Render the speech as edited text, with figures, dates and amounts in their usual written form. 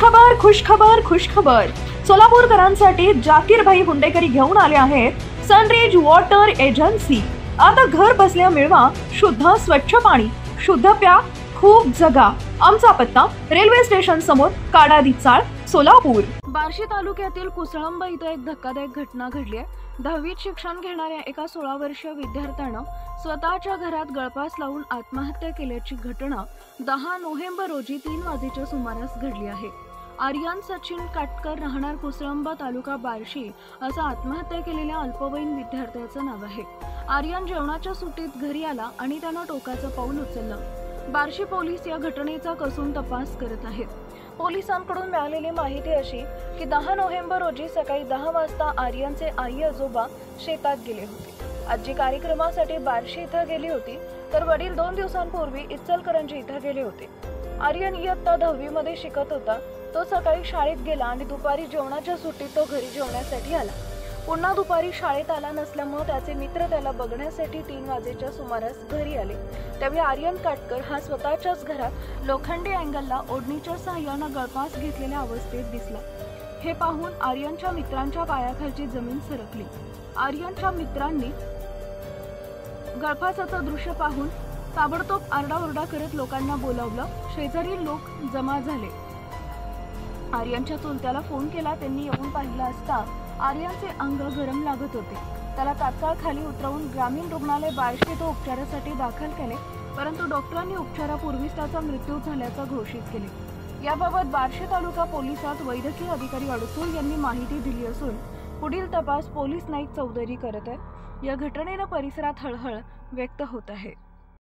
खुशखबर सोलापूरकरांसाठी जाकीरभाई हुंडेकरी घेऊन आले आहेत सनराइज वॉटर एजन्सी। आता घर बसल्या मिळवा शुद्ध स्वच्छ पाणी, शुद्ध प्या, खूप जगा। आमचा पत्ता रेल्वे स्टेशन समोर काडादी चाळ, सोलापूर। बार्शी तालुक्यातील कुसळंब इथे एक धक्कादायक घटना घडली आहे। 10वीत शिक्षण घेणाऱ्या एका 16 वर्षीय विद्यार्थ्यानं स्वतःच्या घरात गळफास लावून आत्महत्या केल्याची घटना 10 नोव्हेंबर रोजी 3 वाजेच्या सुमारास घडली आहे। आर्यन सचिन काटकर राहणार कुसळंब तालुका बार्शी असं आत्महत्या केलेल्या अल्पवयीन विद्यार्थ्याचं नाव आहे। आर्यन जेवणाच्या सुट्टीत घरी आला आणि त्यानं टोकाचं पाऊल उचललं। बार्शी पोलीस या घटनेचा कसून तपास करत आहेत। पोलिसांकडून मिळालेली माहिती अशी की 10 नोव्हेंबर रोजी सकाळी 10 वाजता आर्यनचे आई आजोबा शेतात गेले होते। आजी कार्यक्रमासाठी बार्शी इथं गेली होती, तर वडील 2 दिवसांपूर्वी इचलकरंजी इथं गेले होते। आर्यन इयत्ता 10वी मध्ये शिकत होता। तो सकाळी शाळेत गेला आणि दुपारी जेवणाच्या सुट्टीत तो घरी जेवण्यासाठी आला। पुन्हा दुपारी शाळेत आला नसल्यामुळे त्याचे मित्र त्याला बघण्यासाठी 3 वाजेच्या सुमारास घरी आले। त्यावेळी आर्यन काटकर हा स्वतःच्याच घरात लोखंडी अँगलला ओढणीच्या सहाय्याने गळफास घेतलेल्या अवस्थेत दिसला। हे पाहून आर्यनच्या मित्रांच्या पायाखालची जमीन सरकली। आर्यनच्या मित्रांनी गळफासाचं दृश्य पाहून ताबडतोब आरडाओरडा करत लोकांना बोलावलं। शेजारी लोक जमा झाले। आर्यनच्या चुलत्याला फोन केला। त्यांनी येऊन पाहिलं असता आर्यनचे अंग गरम लागत होते। त्याला तात्काळ खाली उतरवून ग्रामीण रुग्णालय बार्शी येथे उपचारासाठी दाखल केले, परंतु डॉक्टरांनी उपचारापूर्वीच त्याचा मृत्यू झाल्याचं घोषित केले। याबाबत बार्शी तालुका पोलिसात वैद्यकीय अधिकारी अडसूळ यांनी माहिती दिली असून पुढील तपास पोलीस नाईक चौधरी करत आहेत। या घटनेने परिसरात हळहळ व्यक्त होत आहे।